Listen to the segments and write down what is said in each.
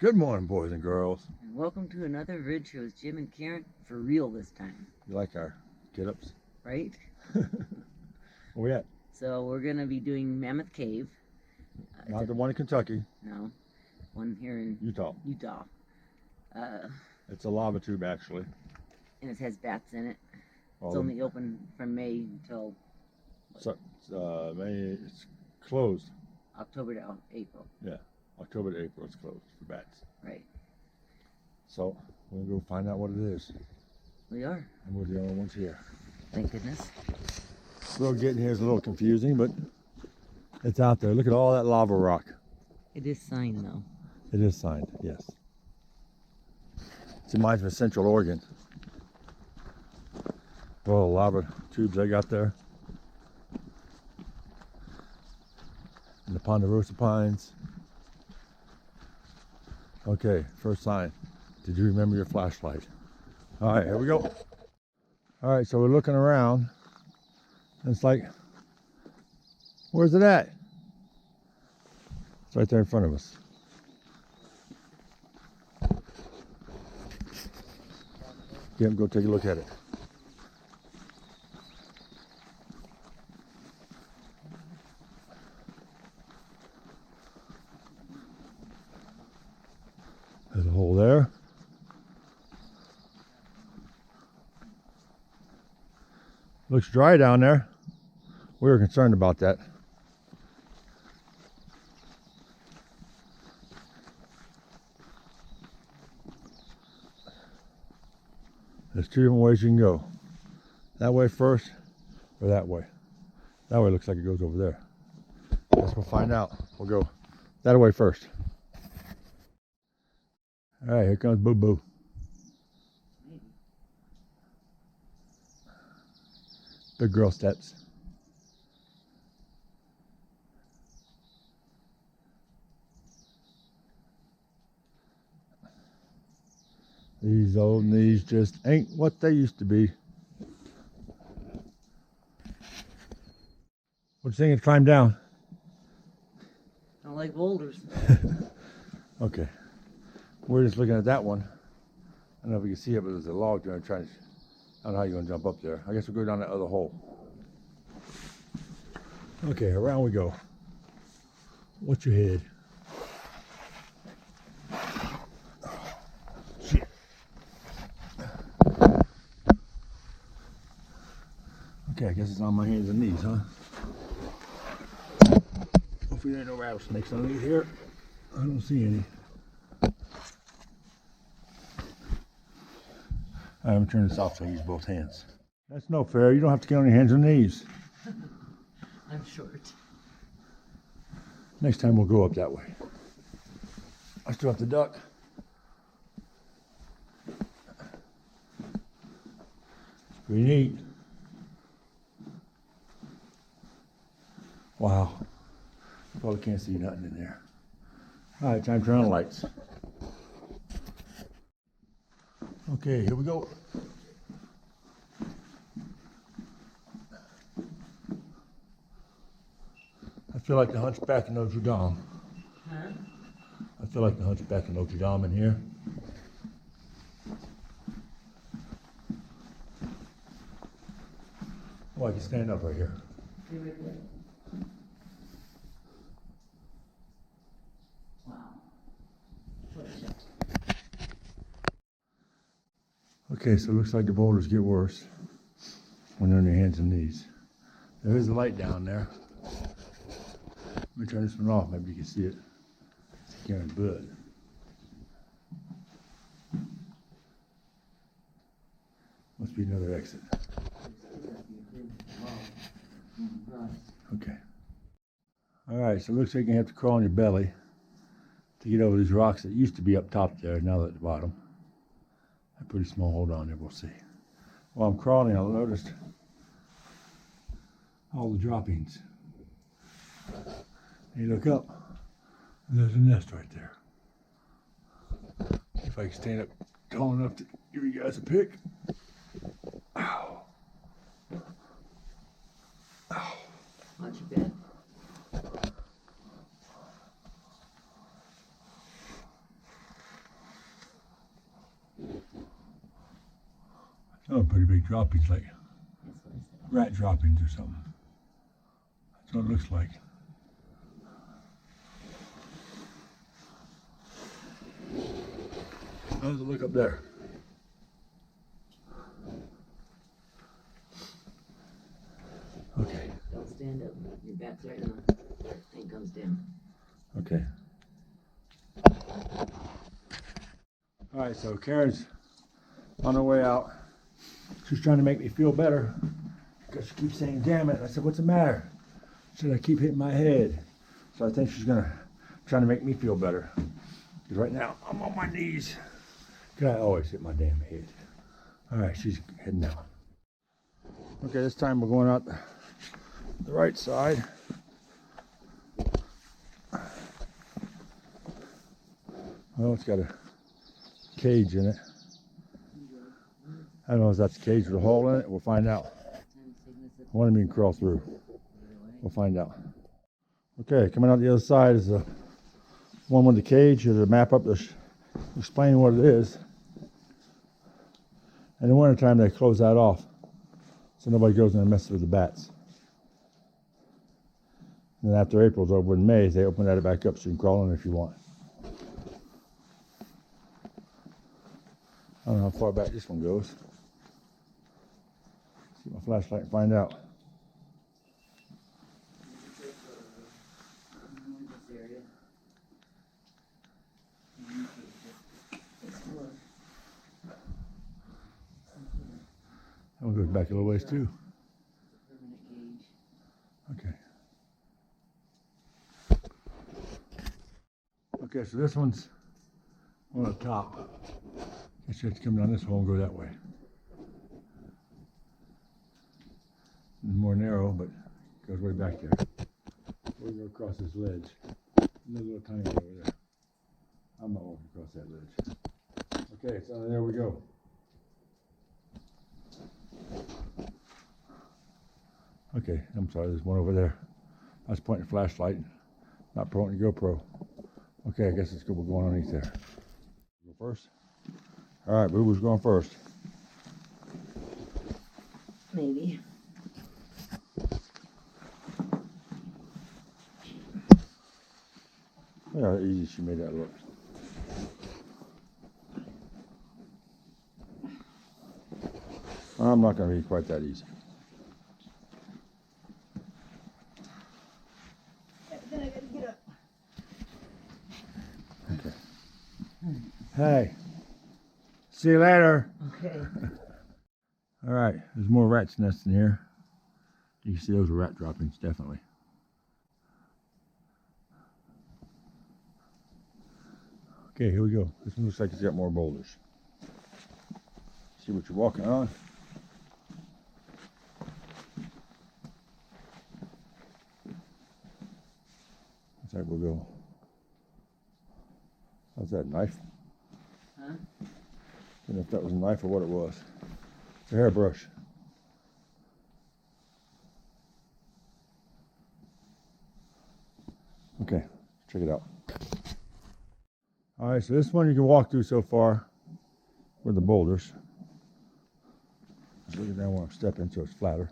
Good morning, boys and girls. And welcome to another Vid Shows. Jim and Karen for real this time. You like our get-ups? Right? Where we at? So we're going to be doing Mammoth Cave. Not the one in Kentucky. No. One here in Utah. It's a lava tube, actually. And it has bats in it. Well, it's only open from May until... May, it's closed. October to April. Yeah. October to April, it's closed for bats. Right. So, we're going to go find out what it is. We are. And we're the only ones here. Thank goodness. The road getting here is a little confusing, but it's out there. Look at all that lava rock. It is signed, though. It is signed, yes. It reminds me of Central Oregon. All the lava tubes they got there. And the ponderosa pines. Okay, first sign. Did you remember your flashlight? All right, here we go. All right, so we're looking around. And it's like, where's it at? It's right there in front of us. Get him, go take a look at it. There's a hole there. Looks dry down there. We were concerned about that. There's two different ways you can go. That way first, or that way. That way looks like it goes over there. Guess we'll find out. We'll go that way first. All right, here comes Boo Boo. Big girl steps. These old knees just ain't what they used to be. What you think? Climb down. I don't like boulders. Okay. We're just looking at that one. I don't know if you can see it, but there's a log there. I don't know how you're going to jump up there. I guess we'll go down that other hole. Okay, around we go. What's your head? Shit. Okay, I guess it's on my hands and knees, huh? Hopefully there ain't no rattlesnakes underneath here. I don't see any. I'm going to turn this off so I use both hands. That's no fair. You don't have to get on your hands and knees. I'm short. Next time we'll go up that way. I still have to duck. It's pretty neat. Wow. You probably can't see nothing in there. All right, time to turn on the lights. Okay, here we go. I feel like the Hunchback of Notre Dame. Huh? I feel like the Hunchback of Notre Dame in here. Oh, I can stand up right here. Wow. Okay, so it looks like the boulders get worse when they're on your hands and knees. There is a light down there. Let me turn this one off, maybe you can see it. It's Karen's butt. Must be another exit. Okay. All right, so it looks like you're gonna have to crawl on your belly to get over these rocks that used to be up top there, now they're at the bottom. They're pretty small, hold on there, we'll see. While I'm crawling, I noticed all the droppings. You look up, and there's a nest right there. If I can stand up tall enough to give you guys a pic. Ow. Ow. Not too bad. Oh, pretty big droppings, like That's what I said. rat droppings or something. That's what it looks like. How's it look up there? Okay. Don't stand up. Your back's right on. Thing comes down. Okay. All right, so Karen's on her way out. She's trying to make me feel better because she keeps saying, damn it. I said, what's the matter? She said, I keep hitting my head. So I think she's trying to make me feel better. Because right now, I'm on my knees. Because I always hit my damn head. All right, she's heading out. Okay, this time we're going out the right side. Well, it's got a cage in it. I don't know if that's a cage with a hole in it. We'll find out. One of them you can crawl through. We'll find out. Okay, coming out the other side is the one with the cage. There's a map up to explain what it is. In the wintertime, they close that off so nobody goes in and messes with the bats. And then after April's over in May, they open that back up so you can crawl in if you want. I don't know how far back this one goes. Get my flashlight and find out. That one goes back a little ways too. Okay. Okay, so this one's on the top. Guess you have to come down this hole and go that way. It's more narrow, but it goes way back there. We're going to go across this ledge. Another little tiny one over there. I'm not walking across that ledge. Okay, so there we go. Okay, I'm sorry, there's one over there. I was pointing a flashlight, not pointing a GoPro. Okay, I guess it's good. We're going underneath there. Go first? All right, Boo Boo's going first. Maybe. Look how easy she made that look. I'm not going to be quite that easy. Then I gotta get up. Okay. Hey. See you later. Okay. All right, there's more rats nests in here. You can see those are rat droppings, definitely. Okay, here we go. This one looks like it's got more boulders. See what you're walking on. Looks like we'll go. How's that, knife? Huh? I don't know if that was a knife or what it was. It's a hairbrush. Okay, check it out. All right, so this one you can walk through so far with the boulders. Just looking down where I'm stepping so it's flatter.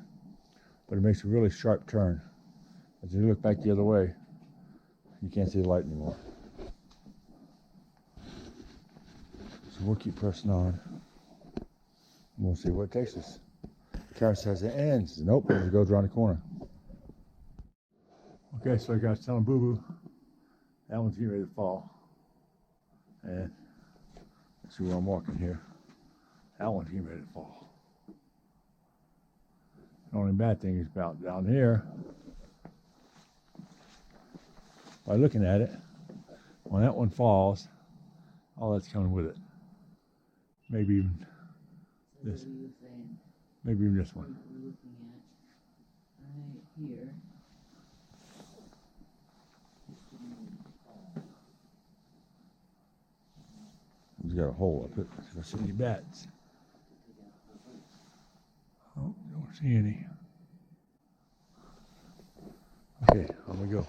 But it makes a really sharp turn. As you look back the other way, you can't see the light anymore. So we'll keep pressing on. And we'll see where it takes us. Karen says it ends. Nope, it goes around the corner. Okay, so I got telling Boo Boo that one's getting ready to fall. And let's see where I'm walking here. That one's getting ready to fall. The only bad thing is about down here, by looking at it, when that one falls, all that's coming with it. Maybe even this. Maybe even this one. We're looking at right here. It's got a hole up it. I don't see any bats. Oh, don't see any. Okay, on we go.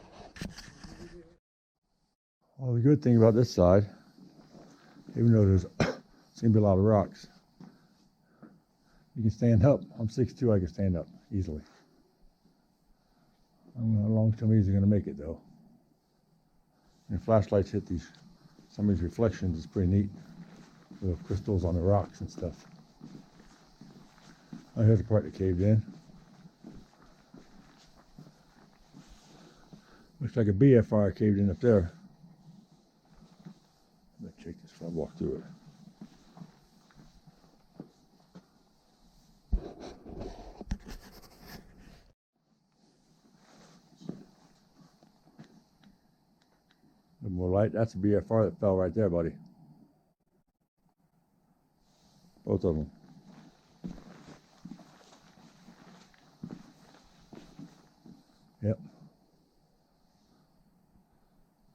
Well, the good thing about this side, even though there's seem to be a lot of rocks, You can stand up. I'm 6'2", I can stand up easily. I don't know how long somebody's going to make it though. And flashlights hit some of these reflections. It's pretty neat. Little crystals on the rocks and stuff. Oh, here's the part that caved in. Looks like a BFR caved in up there. Let's check this before I walk through it. A little more light. That's a BFR that fell right there, buddy. Both of them. Yep.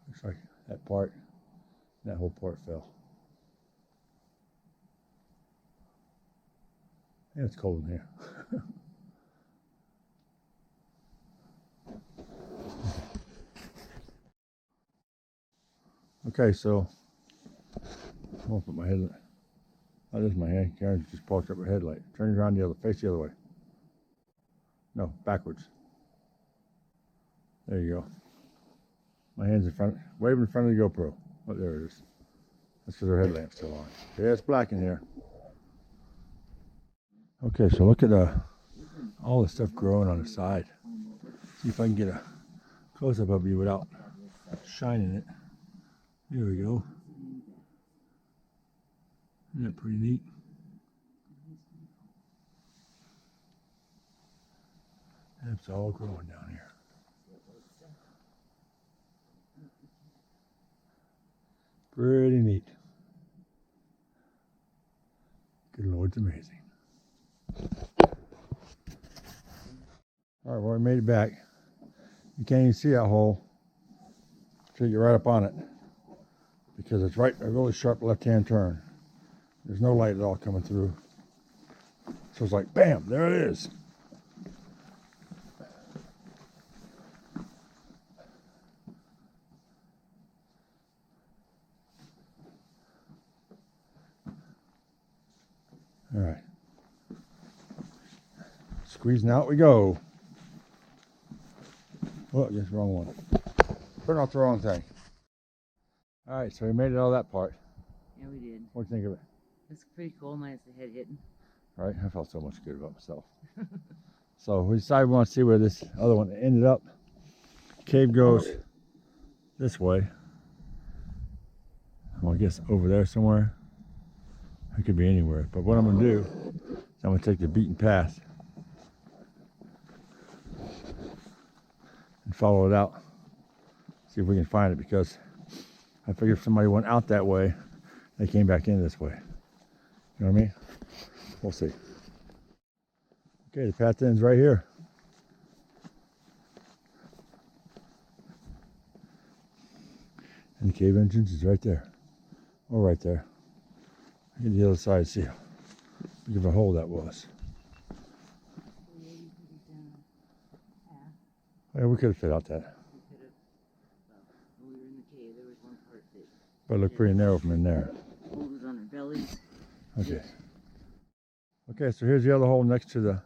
Looks like that part, that whole part fell. Yeah, it's cold in here. Okay, so I'm gonna put my headlight. Oh, there's my hand. Karen just parked up her headlight. Turn it around face the other way. No, backwards. There you go. My hand's in front, waving in front of the GoPro. Oh, there it is. That's because her headlamp's still on. Yeah, it's black in here. Okay, so look at all the stuff growing on the side. See if I can get a close-up of you without shining it. There we go. Isn't that pretty neat? It's all growing down here. Pretty neat. Good Lord, it's amazing. All right, well, we made it back. You can't even see that hole until you get right up on it because it's right a really sharp left-hand turn. There's no light at all coming through. So it's like, bam, there it is. All right. Squeezing out we go. Oh, I guess wrong one. Putting off the wrong thing. All right, so we made it all that part. Yeah, we did. What do you think of it? It's pretty cool, minus the head hitting. Right? I felt so much good about myself. So we decided we want to see where this other one ended up. Cave goes this way. Well, I guess over there somewhere. It could be anywhere. But what I'm going to do is I'm going to take the beaten path and follow it out. See if we can find it, because I figure if somebody went out that way, they came back in this way. You know what I mean? We'll see. Okay, the path ends right here. And the cave entrance is right there. Or right there. Get the other side, see how big of a hole that was. Yeah, we could have fit out that. When we were in the cave, there was one part that. But it looked pretty narrow from in there. Boulders on our bellies. Okay. Okay, so here's the other hole next to the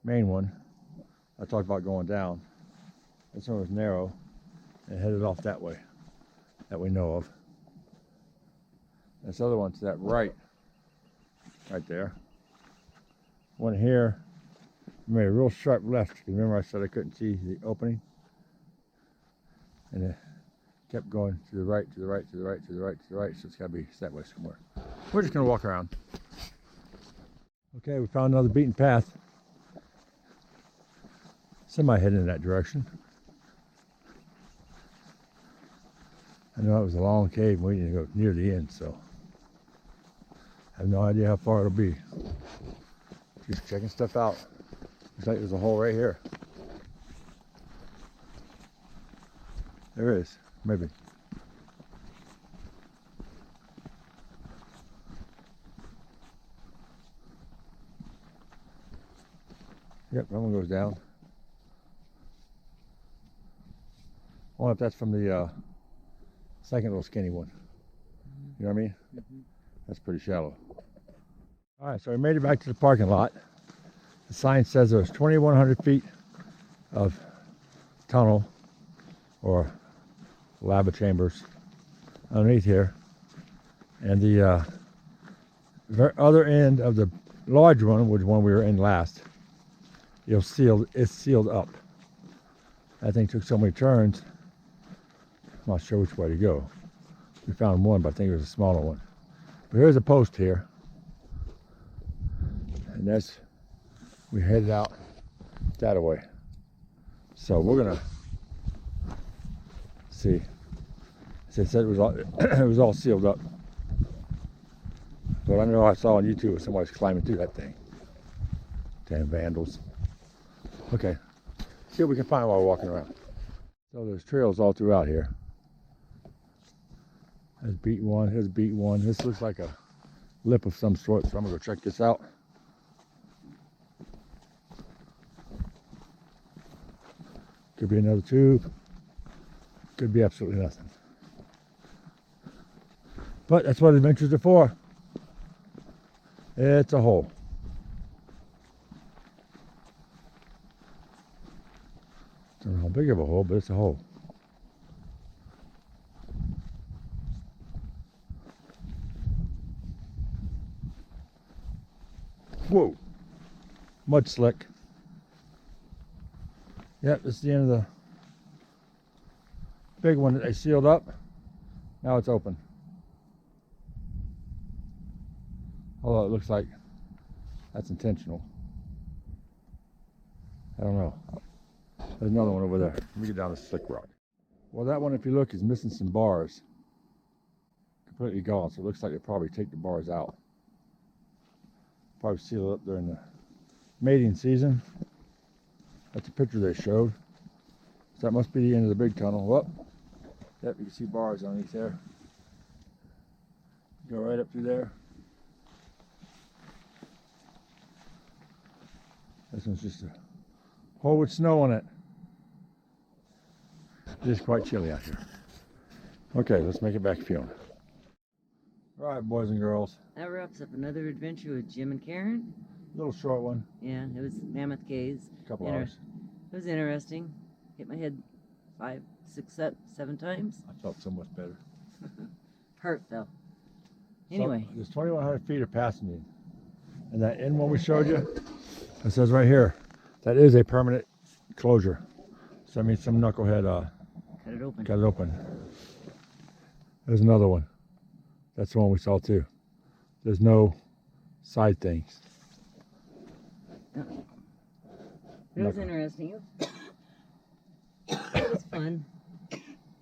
main one. I talked about going down. This one was narrow and headed off that way, that we know of. This other one to that right there. One here made a real sharp left. Remember I said I couldn't see the opening? And it kept going to the right, to the right, to the right, to the right, to the right. So it's got to be that way somewhere. We're just going to walk around. Okay, we found another beaten path. Semi heading in that direction. I know it was a long cave and we didn't go near the end, so I have no idea how far it'll be. Just checking stuff out. Looks like there's a hole right here. There is, maybe. Yep, that one goes down. I wonder if that's from the second little skinny one. You know what I mean? That's pretty shallow. All right, so we made it back to the parking lot. The sign says there's 2,100 feet of tunnel or lava chambers underneath here. And the other end of the large one, which one we were in last, it's sealed up. That thing took so many turns, I'm not sure which way to go. We found one, but I think it was a smaller one. But here's a post here. And we headed out that way. So we're gonna see. They said it was all, it was all sealed up. But I know I saw on YouTube somebody's climbing through that thing. Damn vandals. Okay, see what we can find while we're walking around. So there's trails all throughout here. There's beat one, here's beat one. This looks like a lip of some sort, so I'm gonna go check this out. Could be another tube. Could be absolutely nothing. But that's what adventures are for. It's a hole. Don't know how big of a hole, but it's a hole. Whoa. Mud slick. Yep, this is the end of the big one that they sealed up. Now it's open. Although it looks like that's intentional. I don't know. There's another one over there. Let me get down this slick rock. Well, that one, if you look, is missing some bars. Completely gone, so it looks like they probably take the bars out. Probably seal it up during the mating season. That's a picture they showed. So that must be the end of the big tunnel. Well, yep, you can see bars underneath there. Go right up through there. This one's just a hole with snow on it. It is quite chilly out here. Okay, let's make it back to Fiona. All right, boys and girls. That wraps up another adventure with Jim and Karen. Little short one. Yeah, it was Mammoth Caves. Couple hours. It was interesting. Hit my head 5, 6, 7 times. I felt so much better. Hurt though. Anyway. So there's 2,100 feet of passing you. And that end one we showed you, it says right here, that is a permanent closure. So that means some knucklehead Cut it open. got it open. There's another one. That's the one we saw too. There's no side things. It was interesting. It was fun.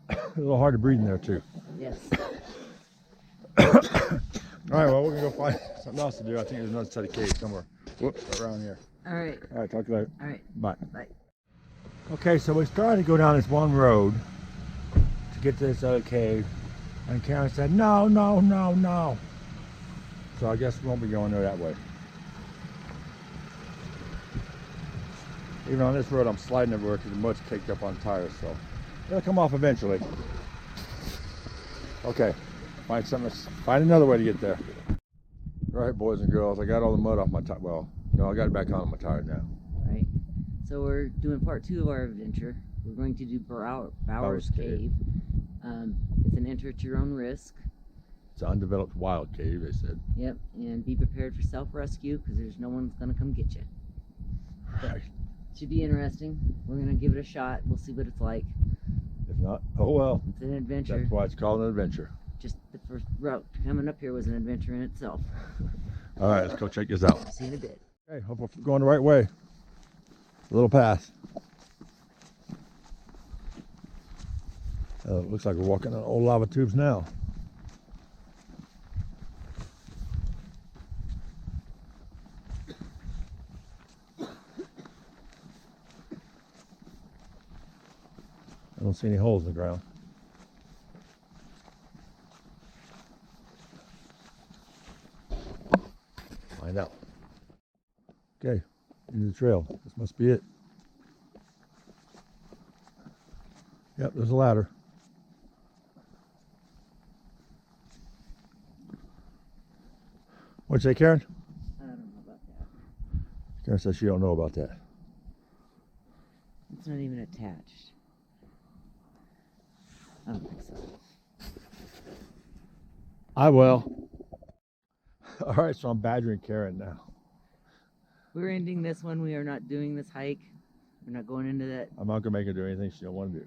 A little hard to breathe in there too. Yes. All right, well, we're gonna go find something else to do. I think there's another set of caves somewhere. Whoops, around here. All right. All right, talk to you later. All right. Bye. Bye. Okay, so we started to go down this one road to get to this other cave, and Karen said, no, no, no, no. So I guess we won't be going there that way. Even on this road, I'm sliding everywhere because the mud's caked up on tires, so it'll come off eventually. Okay, find another way to get there. All right, boys and girls, I got all the mud off my tire. Well, no, I got it back on my tire now. Right. So we're doing part 2 of our adventure. We're going to do Bowers Cave. It's an enter at your own risk. It's an undeveloped wild cave, they said. Yep, and be prepared for self-rescue because there's no one's going to come get you. Right. Should be interesting. We're going to give it a shot. We'll see what it's like. If not, oh well. It's an adventure. That's why it's called an adventure. Just the first route coming up here was an adventure in itself. All right, let's go check this out. See you in a bit. Okay, hope we're going the right way. A little path. Looks like we're walking on old lava tubes now. I don't see any holes in the ground. Find out. Okay, into the trail. This must be it. Yep, there's a ladder. What'd you say, Karen? Karen says she don't know about that. It's not even attached. I don't think so. I will. All right, so I'm badgering Karen now. We're ending this one. We are not doing this hike. We're not going into that. I'm not gonna make her do anything she don't want to do.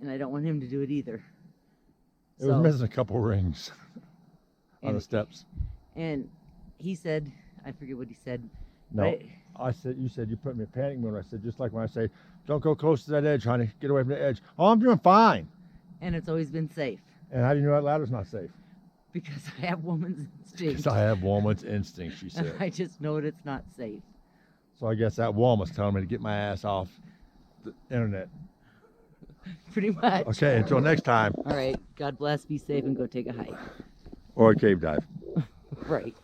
And I don't want him to do it either. It was missing a couple rings on the steps. And he said, I forget what he said. No, I said, you said you put me in panic mode. I said, just like when I say, don't go close to that edge, honey. Get away from the edge. Oh, I'm doing fine. And it's always been safe. And how do you know that ladder's not safe? Because I have woman's instinct. Because I have woman's instinct, she said. I just know it's not safe. So I guess that woman's telling me to get my ass off the internet. Pretty much. Okay, until next time. All right. God bless. Be safe and go take a hike. Or a cave dive. Right.